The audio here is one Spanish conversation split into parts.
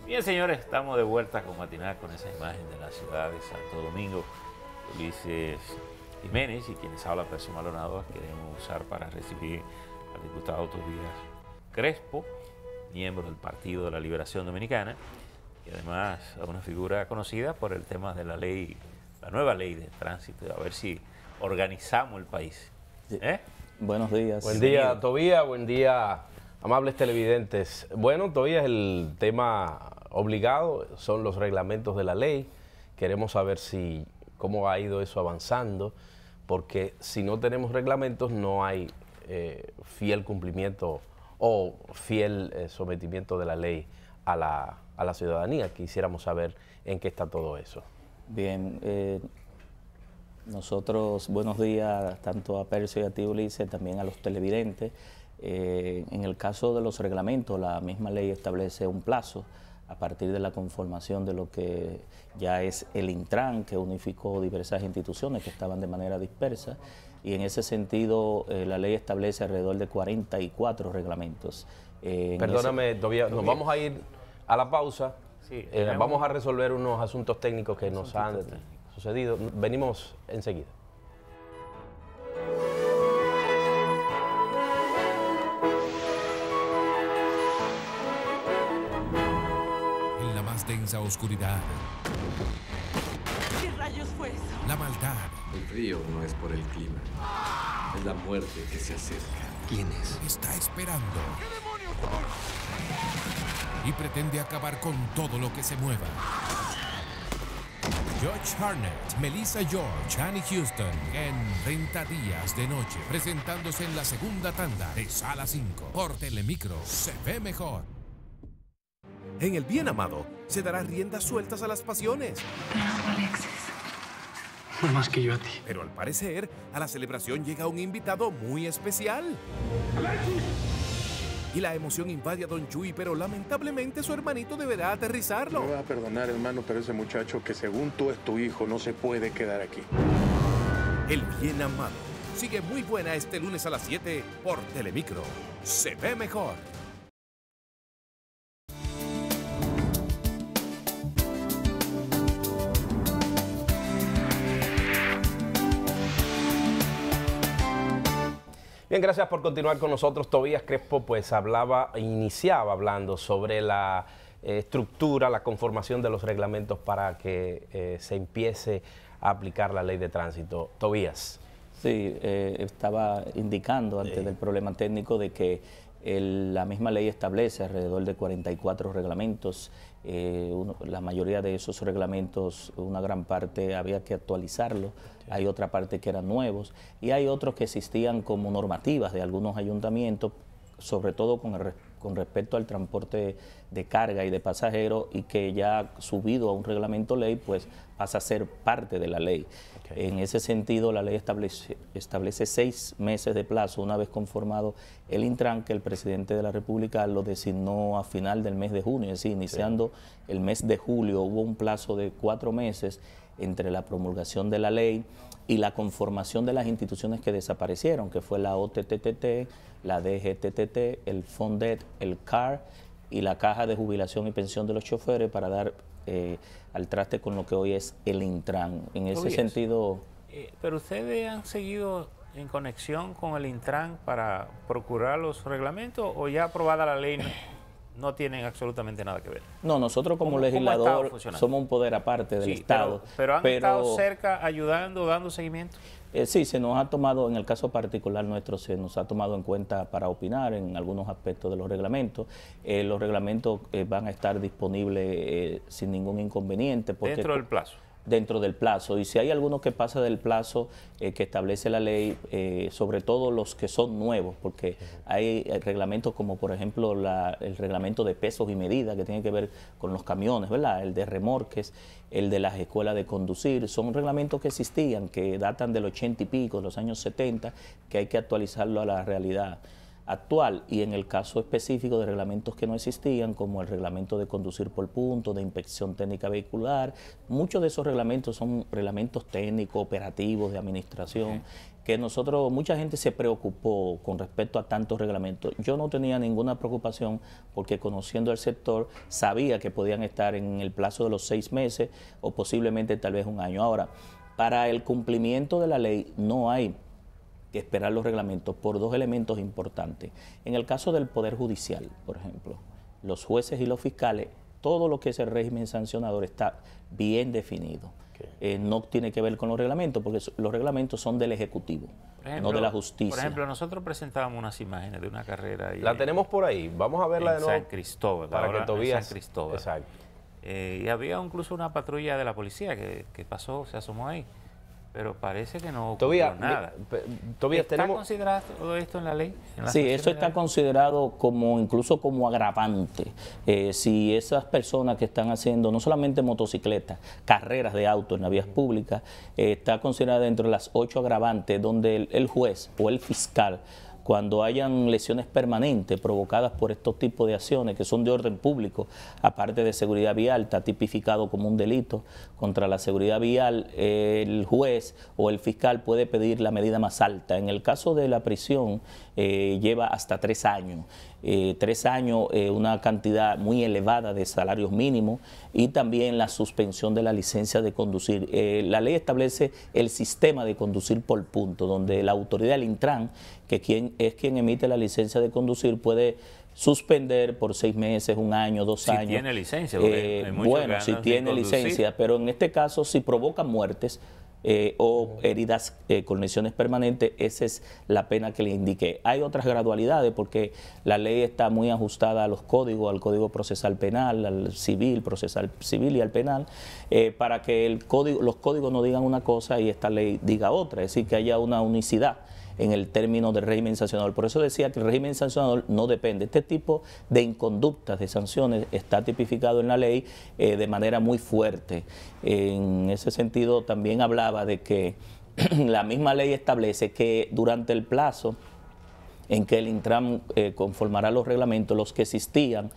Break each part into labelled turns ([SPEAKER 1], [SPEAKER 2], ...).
[SPEAKER 1] Bien, señores, estamos de vuelta con Matinal con esa imagen de la ciudad de Santo Domingo. Ulises Jiménez y quienes habla Percio Maldonado queremos usar para recibir al diputado Tobías Crespo, miembro del Partido de la Liberación Dominicana, y además a una figura conocida por el tema de la ley, la nueva ley de tránsito, a ver si organizamos el país.
[SPEAKER 2] Buenos días.
[SPEAKER 3] Buen día, Tobías, buen día, amables televidentes. Bueno, Tobías, el tema obligado son los reglamentos de la ley. Queremos saber cómo ha ido eso avanzando, porque si no tenemos reglamentos no hay fiel cumplimiento o fiel sometimiento de la ley a la ciudadanía. Quisiéramos saber en qué está todo eso.
[SPEAKER 2] Bien, nosotros, buenos días tanto a Percio y a ti, Ulises, también a los televidentes. En el caso de los reglamentos, la misma ley establece un plazo a partir de la conformación de lo que ya es el Intran, que unificó diversas instituciones que estaban de manera dispersa, y en ese sentido la ley establece alrededor de 44 reglamentos.
[SPEAKER 3] Perdóname, Tobías, nos vamos a ir a la pausa.
[SPEAKER 1] Sí,
[SPEAKER 3] vamos a resolver unos asuntos técnicos que nos han sucedido. Venimos enseguida.
[SPEAKER 4] En la más densa oscuridad.
[SPEAKER 5] ¿Qué rayos fue eso?
[SPEAKER 4] La maldad.
[SPEAKER 6] El frío no es por el clima. Es la muerte que se acerca.
[SPEAKER 4] ¿Quién es? Está esperando. ¿Qué demonios son? Y pretende acabar con todo lo que se mueva. Josh Hartnett, Melissa George, Annie Houston en 30 días de noche, presentándose en la segunda tanda de Sala 5 por Telemicro. Se ve mejor. En El Bien Amado se dará riendas sueltas a las pasiones.
[SPEAKER 5] Te amo, Alexis.
[SPEAKER 7] No más que yo a ti.
[SPEAKER 4] Pero al parecer, a la celebración llega un invitado muy especial.
[SPEAKER 7] ¡Alexis!
[SPEAKER 4] Y la emoción invade a Don Chuy, pero lamentablemente su hermanito deberá aterrizarlo.
[SPEAKER 8] Me vas a perdonar, hermano, pero ese muchacho que según tú es tu hijo no se puede quedar aquí.
[SPEAKER 4] El Bien Amado sigue muy buena este lunes a las 7 por Telemicro. Se ve mejor.
[SPEAKER 3] Bien, gracias por continuar con nosotros. Tobías Crespo pues iniciaba hablando sobre la estructura, la conformación de los reglamentos para que se empiece a aplicar la ley de tránsito. Tobías.
[SPEAKER 2] Sí, estaba indicando antes del problema técnico de que la misma ley establece alrededor de 44 reglamentos. La mayoría de esos reglamentos, una gran parte había que actualizarlo, hay otra parte que eran nuevos y hay otros que existían como normativas de algunos ayuntamientos, sobre todo con respecto al transporte de carga y de pasajeros, y que ya subido a un reglamento ley pues pasa a ser parte de la ley. En ese sentido, la ley establece 6 meses de plazo una vez conformado el Intran, que el presidente de la República lo designó a final del mes de junio, es decir, iniciando el mes de julio hubo un plazo de 4 meses entre la promulgación de la ley y la conformación de las instituciones que desaparecieron, que fue la OTTT, la DGTT, el FONDET, el CAR y la Caja de Jubilación y Pensión de los Choferes, para dar al traste con lo que hoy es el Intran. En ese sentido...
[SPEAKER 1] pero ustedes han seguido en conexión con el Intran para procurar los reglamentos, o ya aprobada la ley no tienen absolutamente nada que ver.
[SPEAKER 2] No, nosotros como legislador somos un poder aparte del Estado.
[SPEAKER 1] Pero han estado cerca ayudando, dando seguimiento.
[SPEAKER 2] Sí, se nos ha tomado, en el caso particular nuestro, se nos ha tomado en cuenta para opinar en algunos aspectos de los reglamentos. Los reglamentos van a estar disponibles sin ningún inconveniente.
[SPEAKER 1] Dentro del plazo.
[SPEAKER 2] Dentro del plazo, y si hay alguno que pasa del plazo que establece la ley, sobre todo los que son nuevos, porque hay reglamentos como por ejemplo el reglamento de pesos y medidas que tiene que ver con los camiones, ¿verdad? El de remorques, el de las escuelas de conducir, son reglamentos que existían, que datan del 80 y pico, de los años 70, que hay que actualizarlo a la realidad. actual, y en el caso específico de reglamentos que no existían, como el reglamento de conducir por punto, de inspección técnica vehicular, muchos de esos reglamentos son reglamentos técnicos, operativos, de administración, que mucha gente se preocupó con respecto a tantos reglamentos. Yo no tenía ninguna preocupación porque, conociendo el sector, sabía que podían estar en el plazo de los 6 meses o posiblemente tal vez un año. Ahora, para el cumplimiento de la ley no hay que esperar los reglamentos por 2 elementos importantes. En el caso del Poder Judicial, por ejemplo, los jueces y los fiscales, todo lo que es el régimen sancionador está bien definido. No tiene que ver con los reglamentos, porque los reglamentos son del Ejecutivo, no de la Justicia.
[SPEAKER 1] Por ejemplo, nosotros presentábamos unas imágenes de una carrera.
[SPEAKER 3] La tenemos por ahí, vamos a verla de nuevo.
[SPEAKER 1] En San Cristóbal.
[SPEAKER 3] Para que Tobías...
[SPEAKER 1] San Cristóbal.
[SPEAKER 3] Exacto.
[SPEAKER 1] Y había incluso una patrulla de la policía que pasó, se asomó ahí. Pero parece que no ocurrió nada. ¿Está considerado todo esto en la ley?
[SPEAKER 2] Sí, eso está considerado incluso como agravante. Si esas personas que están haciendo no solamente motocicletas, carreras de auto en las vías públicas, está considerada dentro de las 8 agravantes donde el juez o el fiscal, cuando hayan lesiones permanentes provocadas por estos tipos de acciones que son de orden público, aparte de seguridad vial, está tipificado como un delito contra la seguridad vial, el juez o el fiscal puede pedir la medida más alta. En el caso de la prisión, lleva hasta 3 años. 3 años, una cantidad muy elevada de salarios mínimos, y también la suspensión de la licencia de conducir. La ley establece el sistema de conducir por punto, donde la autoridad del Intran, que quien emite la licencia de conducir, puede suspender por 6 meses, 1 año, 2 años.
[SPEAKER 1] Si tiene licencia.
[SPEAKER 2] Bueno, si tiene licencia, pero en este caso, si provoca muertes o heridas con lesiones permanentes, esa es la pena que le indiqué. Hay otras gradualidades porque la ley está muy ajustada a los códigos, al Código Procesal Penal, al Civil, Procesal Civil y al Penal, para que los códigos no digan una cosa y esta ley diga otra, es decir, que haya una unicidad en el término del régimen sancionador. Por eso decía que el régimen sancionador no depende. Este tipo de inconductas, de sanciones, está tipificado en la ley de manera muy fuerte. En ese sentido, también hablaba de que la misma ley establece que durante el plazo en que el Intran conformará los reglamentos, los que existían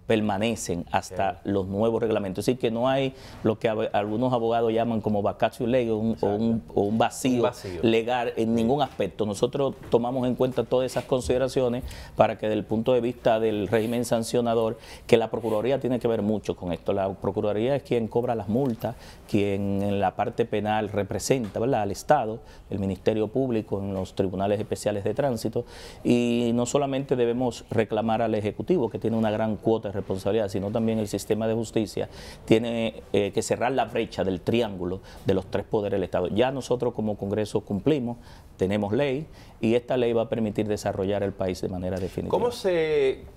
[SPEAKER 2] permanecen hasta los nuevos reglamentos. Así que no hay lo que algunos abogados llaman como vacatio legis o un vacío legal en ningún aspecto. Nosotros tomamos en cuenta todas esas consideraciones para que, desde el punto de vista del régimen sancionador, que la Procuraduría tiene que ver mucho con esto. La Procuraduría es quien cobra las multas, quien en la parte penal representa, ¿verdad?, al Estado, el Ministerio Público en los tribunales especiales de tránsito, y no solamente debemos reclamar al Ejecutivo, que tiene una gran cuota de responsabilidad, sino también el sistema de justicia tiene que cerrar la brecha del triángulo de los 3 poderes del Estado. Ya nosotros como Congreso cumplimos, tenemos ley, y esta ley va a permitir desarrollar el país de manera definitiva.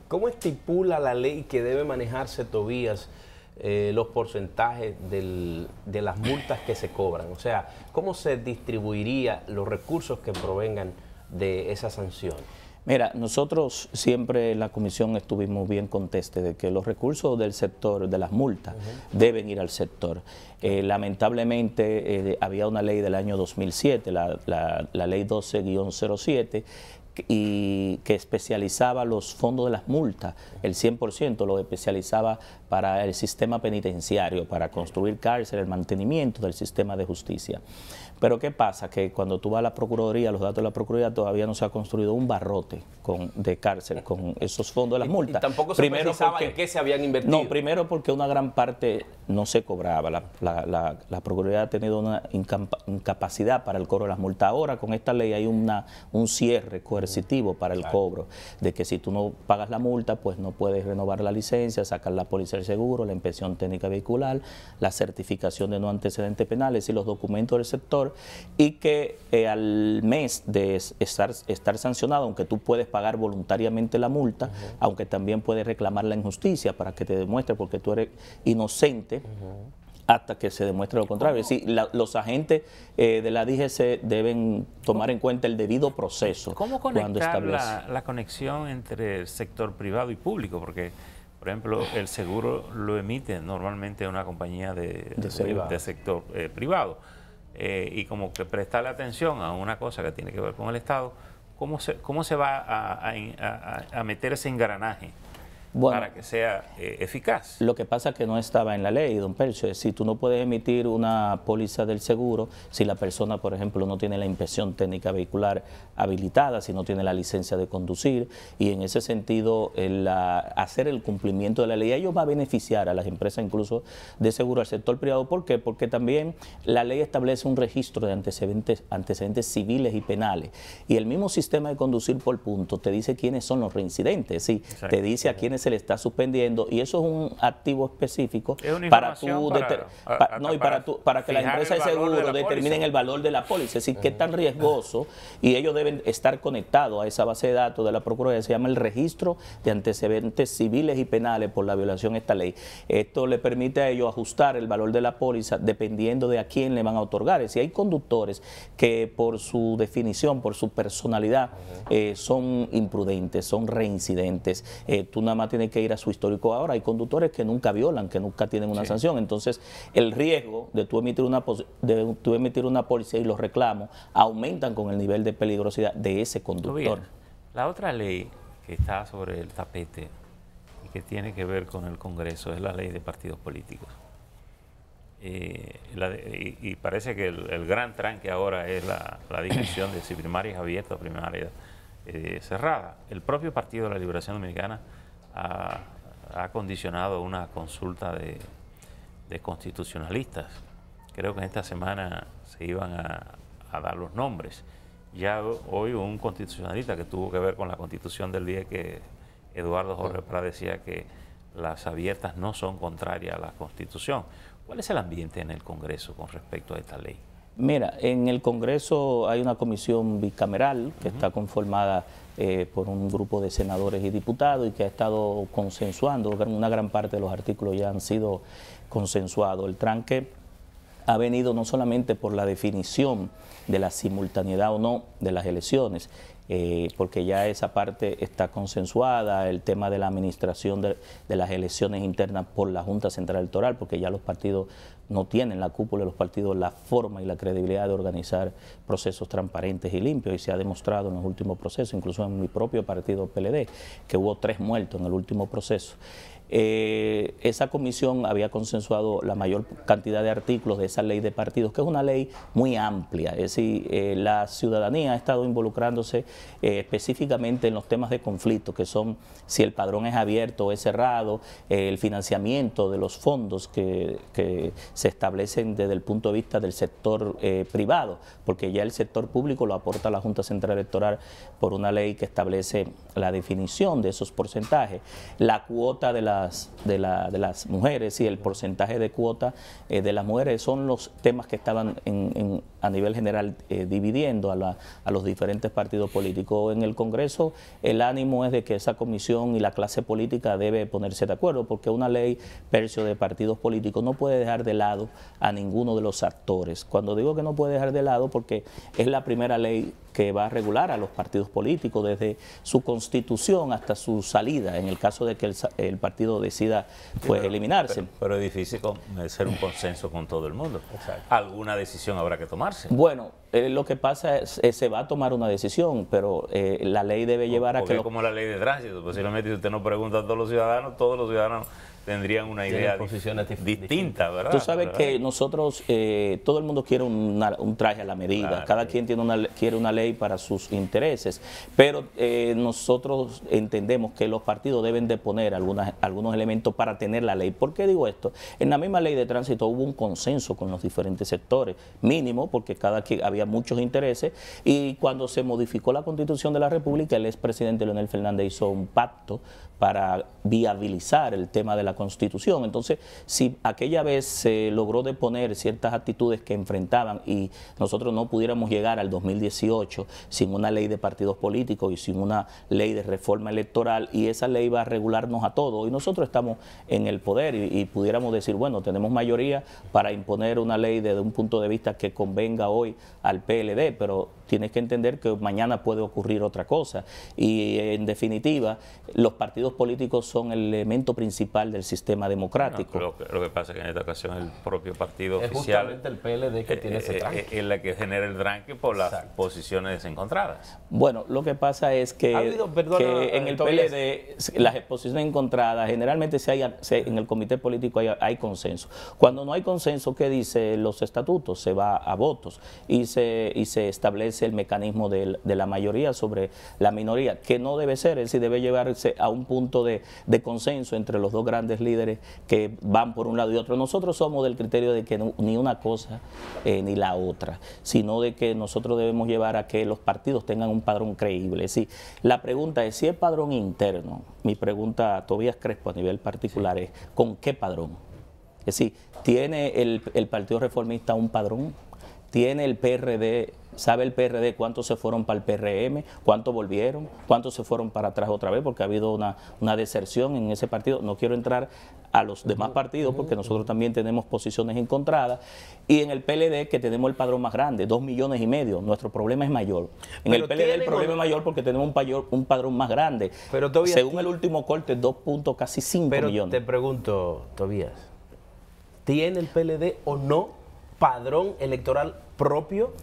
[SPEAKER 3] ¿Cómo estipula la ley que debe manejarse, Tobías, los porcentajes de las multas que se cobran? O sea, ¿cómo se distribuiría los recursos que provengan de esa sanción?
[SPEAKER 2] Mira, nosotros siempre en la comisión estuvimos bien contestes de que los recursos del sector, de las multas, deben ir al sector. Lamentablemente había una ley del año 2007, la ley 12-07, y que especializaba los fondos de las multas, el 100% lo especializaba para el sistema penitenciario, para construir cárcel, el mantenimiento del sistema de justicia. Pero ¿qué pasa? Que cuando tú vas a la Procuraduría, los datos de la Procuraduría, todavía no se ha construido un barrote de cárcel con esos fondos de las multas.
[SPEAKER 3] Y tampoco se precisaba en qué se habían invertido.
[SPEAKER 2] No, primero porque una gran parte no se cobraba. La Procuraduría ha tenido una incapacidad para el cobro de las multas. Ahora con esta ley hay un cierre coercitivo para el cobro, de que si tú no pagas la multa, pues no puedes renovar la licencia, sacar la póliza del seguro, la inspección técnica vehicular, la certificación de no antecedentes penales y los documentos del sector, y que al mes de estar sancionado, aunque tú puedes pagar voluntariamente la multa, aunque también puedes reclamarla en justicia para que te demuestre porque tú eres inocente, hasta que se demuestre lo contrario. Es decir, los agentes de la DGC deben tomar en cuenta el debido proceso.
[SPEAKER 1] ¿Cómo conectar la conexión entre el sector privado y público? Porque, por ejemplo, el seguro lo emite normalmente una compañía de sector privado. Y como que prestarle atención a una cosa que tiene que ver con el Estado, cómo se va a meter ese engranaje para que sea eficaz?
[SPEAKER 2] Lo que pasa es que no estaba en la ley, don Percio. Es decir, tú no puedes emitir una póliza del seguro si la persona, por ejemplo, no tiene la inspección técnica vehicular habilitada, si no tiene la licencia de conducir, y en ese sentido hacer el cumplimiento de la ley, ello va a beneficiar a las empresas incluso de seguro, al sector privado. ¿Por qué? Porque también la ley establece un registro de antecedentes civiles y penales, y el mismo sistema de conducir por punto te dice quiénes son los reincidentes, ¿sí? Te dice a quiénes se le está suspendiendo, y eso es un activo específico para que la empresa de seguro determinen el valor de la póliza, es decir, qué tan riesgoso, y ellos deben estar conectados a esa base de datos de la Procuraduría, se llama el registro de antecedentes civiles y penales por la violación de esta ley. Esto le permite a ellos ajustar el valor de la póliza dependiendo de a quién le van a otorgar. Si hay conductores que por su definición, por su personalidad, son imprudentes, son reincidentes, tú nada más tienes que ir a su histórico. Ahora hay conductores que nunca violan, que nunca tienen una sanción, entonces el riesgo de tú emitir una póliza y los reclamos aumentan con el nivel de peligrosidad de ese conductor.
[SPEAKER 1] La otra ley que está sobre el tapete y que tiene que ver con el Congreso es la ley de partidos políticos. Y parece que el gran tranque ahora es la discusión de si primarias abiertas o primarias cerradas. El propio Partido de la Liberación Dominicana ha condicionado una consulta de constitucionalistas. Creo que en esta semana se iban a dar los nombres. Ya hoy un constitucionalista que tuvo que ver con la Constitución del día, que Eduardo Jorge Prat decía que las abiertas no son contrarias a la Constitución. ¿Cuál es el ambiente en el Congreso con respecto a esta ley?
[SPEAKER 2] Mira, en el Congreso hay una comisión bicameral que está conformada por un grupo de senadores y diputados y que ha estado consensuando, una gran parte de los artículos ya han sido consensuados. El tranque ha venido no solamente por la definición de la simultaneidad o no de las elecciones, porque ya esa parte está consensuada, el tema de la administración de las elecciones internas por la Junta Central Electoral, porque ya los partidos no tienen, la cúpula de los partidos, la forma y la credibilidad de organizar procesos transparentes y limpios, y se ha demostrado en los últimos procesos, incluso en mi propio partido PLD, que hubo 3 muertos en el último proceso. Esa comisión había consensuado la mayor cantidad de artículos de esa ley de partidos, que es una ley muy amplia, es decir, la ciudadanía ha estado involucrándose específicamente en los temas de conflicto, que son si el padrón es abierto o es cerrado, el financiamiento de los fondos que se establecen desde el punto de vista del sector privado, porque ya el sector público lo aporta la Junta Central Electoral por una ley que establece la definición de esos porcentajes, la cuota de las mujeres y el porcentaje de cuota de las mujeres son los temas que estaban a nivel general dividiendo a los diferentes partidos políticos. En el Congreso el ánimo es de que esa comisión y la clase política debe ponerse de acuerdo, porque una ley, Percio, de partidos políticos no puede dejar de lado a ninguno de los actores. Cuando digo que no puede dejar de lado, porque es la primera ley que va a regular a los partidos políticos desde su constitución hasta su salida, en el caso de que el partido decida pues eliminarse.
[SPEAKER 1] Pero es difícil hacer un consenso con todo el mundo. Exacto. Alguna decisión habrá que tomarse.
[SPEAKER 2] Bueno, lo que pasa es se va a tomar una decisión, pero la ley debe llevar a que...
[SPEAKER 1] como la ley de tránsito, posiblemente si usted no pregunta a todos los ciudadanos tendrían una idea distinta, ¿verdad?
[SPEAKER 2] Tú sabes que nosotros, todo el mundo quiere un traje a la medida, claro, cada quien quiere una ley para sus intereses, pero nosotros entendemos que los partidos deben de poner algunos elementos para tener la ley. ¿Por qué digo esto? En la misma ley de tránsito hubo un consenso con los diferentes sectores, mínimo, porque había muchos intereses, y cuando se modificó la Constitución de la República, el expresidente Leonel Fernández hizo un pacto para viabilizar el tema de la Constitución. Entonces, si aquella vez se logró deponer ciertas actitudes que enfrentaban y nosotros no pudiéramos llegar al 2018 sin una ley de partidos políticos y sin una ley de reforma electoral, y esa ley va a regularnos a todos, y nosotros estamos en el poder y pudiéramos decir, bueno, tenemos mayoría para imponer una ley desde un punto de vista que convenga hoy al PLD, pero tienes que entender que mañana puede ocurrir otra cosa. Y en definitiva, los partidos políticos son el elemento principal del sistema democrático.
[SPEAKER 1] No, lo que pasa es que en esta ocasión el propio partido
[SPEAKER 3] es
[SPEAKER 1] oficial
[SPEAKER 3] justamente el PLD que tiene ese tranque.
[SPEAKER 1] Es la que genera el tranque por las posiciones encontradas.
[SPEAKER 2] Bueno, lo que pasa es que, en el PLD las exposiciones encontradas, generalmente en el comité político hay consenso. Cuando no hay consenso, ¿qué dice los estatutos? Se va a votos y se establece el mecanismo de la mayoría sobre la minoría, que no debe ser, es decir, debe llevarse a un punto de consenso entre los dos grandes líderes que van por un lado y otro. Nosotros somos del criterio de que ni una cosa ni la otra, sino de que nosotros debemos llevar a que los partidos tengan un padrón creíble. Es decir, la pregunta es, si es padrón interno, mi pregunta a Tobías Crespo a nivel particular es, ¿con qué padrón? Es decir, ¿tiene el Partido Reformista un padrón? ¿Tiene el PRD, sabe el PRD cuántos se fueron para el PRM, cuántos volvieron, cuántos se fueron para atrás otra vez, porque ha habido una deserción en ese partido? No quiero entrar a los demás partidos porque nosotros también tenemos posiciones encontradas, y en el PLD, que tenemos el padrón más grande, 2,5 millones, nuestro problema es mayor. En el PLD el problema es mayor porque tenemos un padrón más grande.
[SPEAKER 3] Pero Tobías,
[SPEAKER 2] según el último corte, 2,5 millones.
[SPEAKER 3] Te pregunto, Tobías, ¿tiene el PLD o no padrón electoral propio?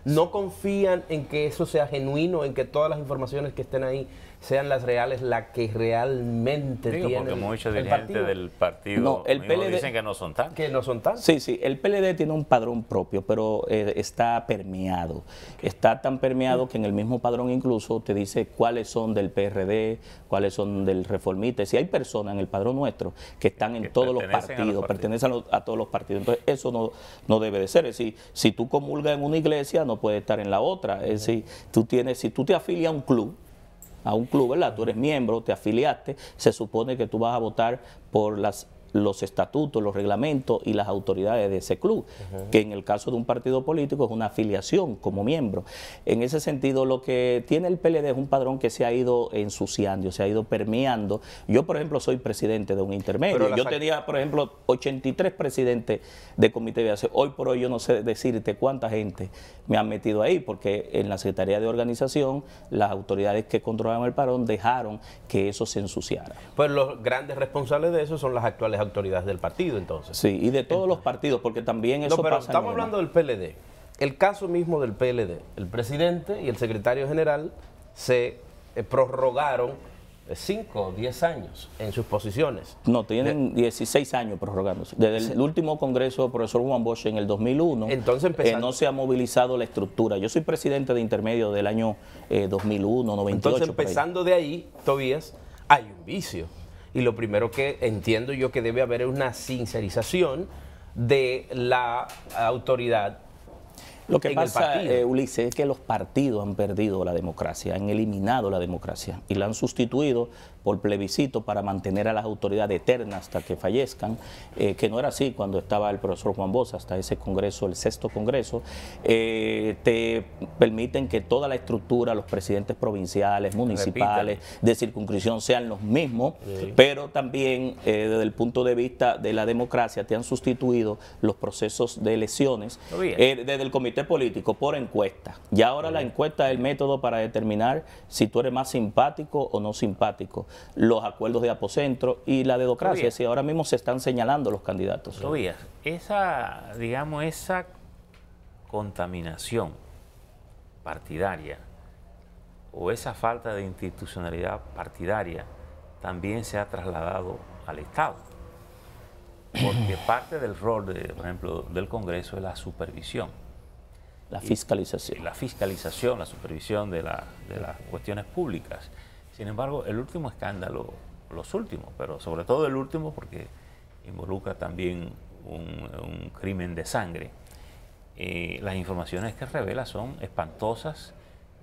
[SPEAKER 3] ¿No confían en que eso sea genuino, en que todas las informaciones que estén ahí sean las reales, las que realmente tienen
[SPEAKER 1] porque muchos dirigentes del partido
[SPEAKER 2] el PLD,
[SPEAKER 1] dicen que no son tantos.
[SPEAKER 3] Que no son tantos.
[SPEAKER 2] Sí, el PLD tiene un padrón propio, pero está permeado. Está tan permeado que en el mismo padrón incluso te dice cuáles son del PRD, cuáles son del Reformista. Si hay personas en el padrón nuestro que están en todos los partidos, pertenecen a todos los partidos. Entonces eso no debe de ser. Es decir, si tú comulgas en una iglesia, no puedes estar en la otra. Es decir, si tú te afilias a un club, ¿verdad? Tú eres miembro, te afiliaste, se supone que tú vas a votar por los estatutos, los reglamentos y las autoridades de ese club, que en el caso de un partido político es una afiliación como miembro. En ese sentido, lo que tiene el PLD es un padrón que se ha ido ensuciando, se ha ido permeando. Yo, por ejemplo, soy presidente de un intermedio. Yo tenía, por ejemplo, 83 presidentes de comité de base. Hoy por hoy yo no sé decirte cuánta gente me han metido ahí, porque en la Secretaría de Organización las autoridades que controlaban el padrón dejaron que eso se ensuciara.
[SPEAKER 3] Pues los grandes responsables de eso son las actuales autoridades del partido, entonces.
[SPEAKER 2] Sí, y de todos los partidos, porque también eso pasa.
[SPEAKER 3] Estamos hablando del PLD. El caso mismo del PLD. El presidente y el secretario general se prorrogaron 5 o 10 años en sus posiciones.
[SPEAKER 2] No, tienen 16 años prorrogándose. Desde el último congreso del profesor Juan Bosch en el 2001, entonces, no se ha movilizado la estructura. Yo soy presidente de intermedio del año 2001, 98.
[SPEAKER 3] Entonces, empezando de ahí, Tobías, hay un vicio. Y lo primero que entiendo yo que debe haber es una sincerización de la autoridad.
[SPEAKER 2] Lo que pasa, Ulises, es que los partidos han perdido la democracia, han eliminado la democracia y la han sustituido por plebiscito para mantener a las autoridades eternas hasta que fallezcan, que no era así cuando estaba el profesor Juan Bosch, hasta ese congreso, el 6º congreso. Te permiten que toda la estructura, los presidentes provinciales, municipales, de circunscripción sean los mismos, pero también desde el punto de vista de la democracia te han sustituido los procesos de elecciones desde el comité político por encuesta. Ya ahora la encuesta es el método para determinar si tú eres más simpático o no simpático. Los acuerdos de apocentro y la dedocracia, si ahora mismo se están señalando los candidatos.
[SPEAKER 1] Tobías, esa contaminación partidaria o esa falta de institucionalidad partidaria también se ha trasladado al Estado, porque parte del rol, por ejemplo, del Congreso es la supervisión.
[SPEAKER 2] La fiscalización.
[SPEAKER 1] La fiscalización, la supervisión de las cuestiones públicas. Sin embargo, el último escándalo, los últimos, pero sobre todo el último porque involucra también un crimen de sangre, las informaciones que revela son espantosas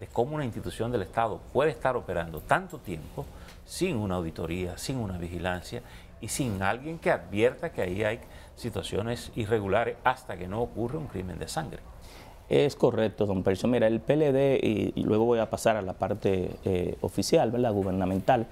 [SPEAKER 1] de cómo una institución del Estado puede estar operando tanto tiempo sin una auditoría, sin una vigilancia y sin alguien que advierta que ahí hay situaciones irregulares hasta que no ocurre un crimen de sangre.
[SPEAKER 2] Es correcto, don Percio. Mira, el PLD, y luego voy a pasar a la parte oficial, ¿verdad?, gubernamental,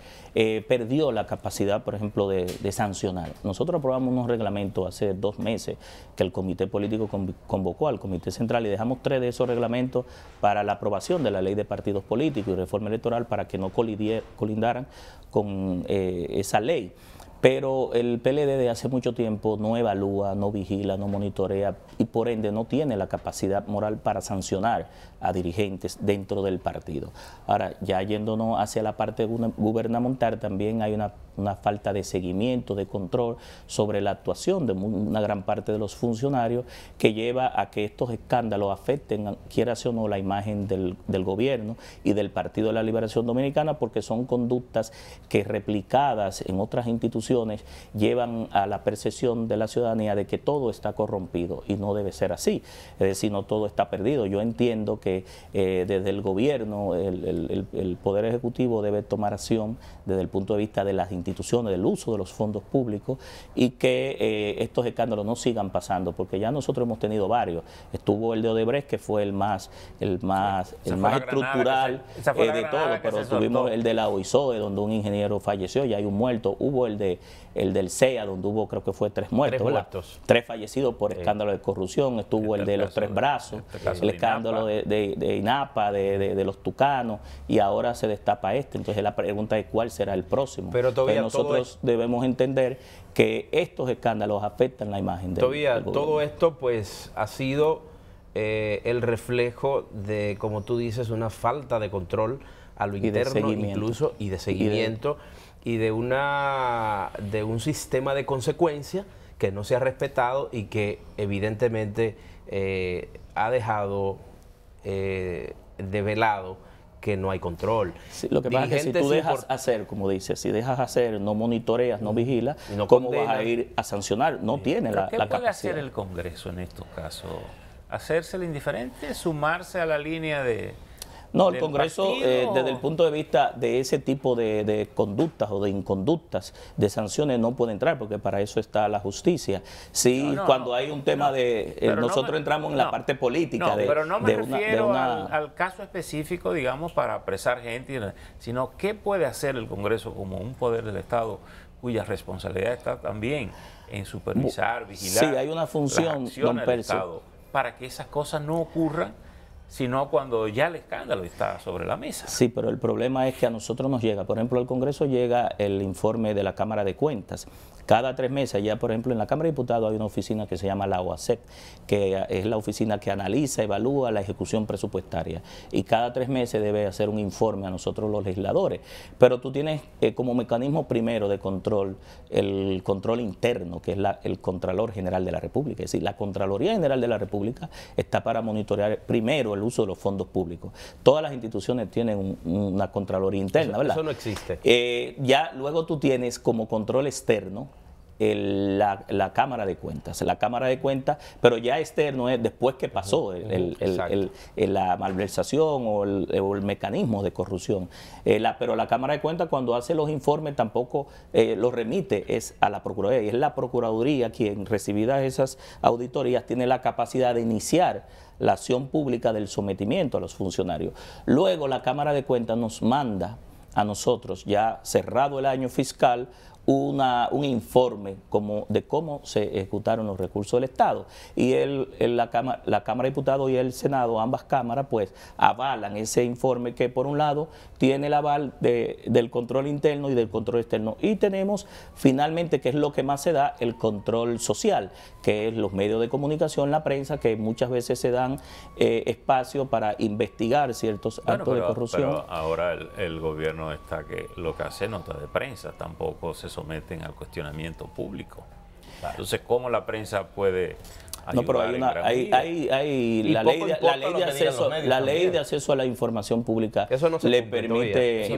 [SPEAKER 2] perdió la capacidad, por ejemplo, de sancionar. Nosotros aprobamos unos reglamentos hace 2 meses que el Comité Político convocó al Comité Central y dejamos 3 de esos reglamentos para la aprobación de la Ley de Partidos Políticos y Reforma Electoral para que no colindaran con esa ley. Pero el PLD de hace mucho tiempo no evalúa, no vigila, no monitorea y por ende no tiene la capacidad moral para sancionar a dirigentes dentro del partido. Ahora, ya yéndonos hacia la parte gubernamental, también hay una falta de seguimiento, de control sobre la actuación de una gran parte de los funcionarios que lleva a que estos escándalos afecten, quiera o no, la imagen del gobierno y del Partido de la Liberación Dominicana, porque son conductas que replicadas en otras instituciones llevan a la percepción de la ciudadanía de que todo está corrompido y no debe ser así, es decir, no todo está perdido. Yo entiendo que desde el gobierno, el Poder Ejecutivo debe tomar acción desde el punto de vista de las instituciones, del uso de los fondos públicos y que estos escándalos no sigan pasando, porque ya nosotros hemos tenido varios. Estuvo el de Odebrecht, que fue el más estructural de todo, pero tuvimos el de la OISOE, donde un ingeniero falleció y hay un muerto. Hubo el del CEA, donde hubo, creo que fue 3 muertos. 3 fallecidos por escándalo de corrupción. Estuvo el de los 3 brazos, el escándalo de INAPA, de los tucanos, y ahora se destapa este. Entonces la pregunta es cuál será el próximo. Pero nosotros debemos entender que estos escándalos afectan la imagen del gobierno.
[SPEAKER 3] Todo esto pues ha sido el reflejo de, como tú dices, una falta de control a lo interno incluso y de seguimiento y de un sistema de consecuencia que no se ha respetado y que evidentemente ha dejado develado que no hay control.
[SPEAKER 2] Sí, lo que pasa es que si tú dejas hacer, como dices, si dejas hacer, no monitoreas, no vigilas, ¿cómo vas a ir a sancionar? No tiene la capacidad.
[SPEAKER 1] ¿Qué puede hacer el Congreso en estos casos? ¿Hacérsele indiferente? ¿Sumarse a la línea de...?
[SPEAKER 2] No, el Congreso, desde el punto de vista de ese tipo de conductas o de inconductas, de sanciones, no puede entrar, porque para eso está la justicia. Sí, cuando hay un tema nosotros entramos en la parte política.
[SPEAKER 1] Pero no me refiero al caso específico, digamos, para apresar gente, sino qué puede hacer el Congreso como un poder del Estado cuya responsabilidad está también en supervisar, vigilar.
[SPEAKER 2] Sí, hay una función, don Percio,
[SPEAKER 1] para que esas cosas no ocurran, sino cuando ya el escándalo está sobre la mesa.
[SPEAKER 2] Sí, pero el problema es que a nosotros nos llega, por ejemplo, al Congreso llega el informe de la Cámara de Cuentas. Cada 3 meses, ya por ejemplo en la Cámara de Diputados hay una oficina que se llama la OASEP, que es la oficina que analiza, evalúa la ejecución presupuestaria. Y cada 3 meses debe hacer un informe a nosotros los legisladores. Pero tú tienes como mecanismo primero de control el control interno, que es el Contralor General de la República. Es decir, la Contraloría General de la República está para monitorear primero el uso de los fondos públicos. Todas las instituciones tienen una Contraloría interna, ¿verdad?
[SPEAKER 3] Eso no existe.
[SPEAKER 2] Ya luego tú tienes como control externo la Cámara de Cuentas. La Cámara de Cuentas, pero ya externo es después que pasó la malversación o el mecanismo de corrupción. Pero la Cámara de Cuentas, cuando hace los informes, tampoco los remite es a la Procuraduría. Y es la Procuraduría quien, recibidas esas auditorías, tiene la capacidad de iniciar la acción pública del sometimiento a los funcionarios. Luego la Cámara de Cuentas nos manda a nosotros, ya cerrado el año fiscal, un informe de cómo se ejecutaron los recursos del Estado. Y la Cámara de Diputados y el Senado, ambas cámaras, pues avalan ese informe que por un lado tiene el aval del control interno y del control externo. Y tenemos finalmente, que es lo que más se da, el control social, que es los medios de comunicación, la prensa, que muchas veces se dan espacio para investigar ciertos actos de corrupción.
[SPEAKER 1] Pero ahora el gobierno está que lo que hace nota de prensa, tampoco se someten al cuestionamiento público. Entonces, ¿cómo la prensa puede ayudar?
[SPEAKER 2] No, pero hay la ley de acceso a la información pública.
[SPEAKER 3] Eso no se
[SPEAKER 2] le permite.
[SPEAKER 1] Sí,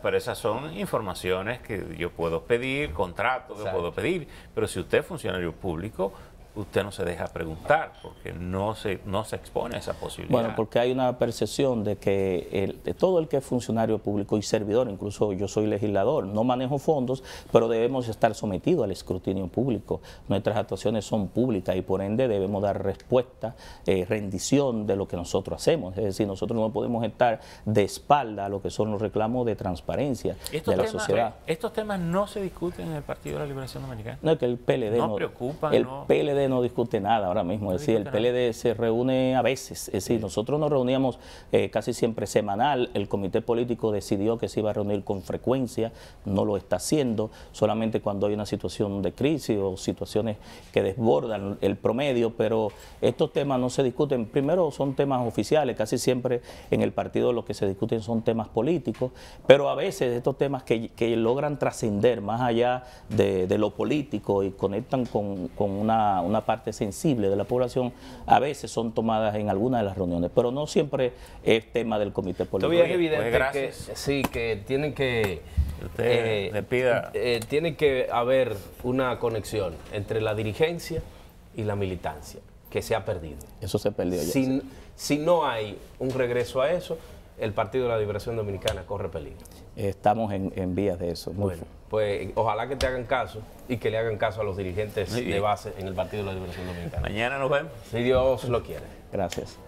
[SPEAKER 1] pero esas son informaciones que yo puedo pedir, contratos que puedo pedir. Pero si usted es funcionario público, usted no se deja preguntar porque no se expone a esa posibilidad.
[SPEAKER 2] Bueno, porque hay una percepción de que de todo el que es funcionario público y servidor, incluso yo soy legislador, no manejo fondos, pero debemos estar sometidos al escrutinio público. Nuestras actuaciones son públicas y por ende debemos dar respuesta, rendición de lo que nosotros hacemos. Es decir, nosotros no podemos estar de espalda a lo que son los reclamos de transparencia de la sociedad.
[SPEAKER 1] ¿Estos temas no se discuten en el Partido de la Liberación Dominicana?
[SPEAKER 2] No, es que el PLD
[SPEAKER 1] no preocupa,
[SPEAKER 2] el PLD no discute nada ahora mismo. Es decir, el PLD se reúne a veces. Es decir, nosotros nos reuníamos casi siempre semanal. El comité político decidió que se iba a reunir con frecuencia, no lo está haciendo, solamente cuando hay una situación de crisis o situaciones que desbordan el promedio, pero estos temas no se discuten. Primero son temas oficiales, casi siempre en el partido lo que se discuten son temas políticos, pero a veces estos temas que logran trascender más allá de lo político y conectan con una parte sensible de la población, a veces son tomadas en algunas de las reuniones, pero no siempre es tema del comité político.
[SPEAKER 3] Todavía es evidente que tienen que tiene que haber una conexión entre la dirigencia y la militancia, que se ha perdido.
[SPEAKER 2] Eso se perdió ya.
[SPEAKER 3] Si no hay un regreso a eso, el Partido de la Liberación Dominicana corre peligro.
[SPEAKER 2] Estamos en vías de eso.
[SPEAKER 3] Bueno, pues ojalá que te hagan caso y que le hagan caso a los dirigentes de base en el Partido de la Liberación Dominicana.
[SPEAKER 1] Mañana nos vemos.
[SPEAKER 3] Si Dios lo quiere.
[SPEAKER 2] Gracias.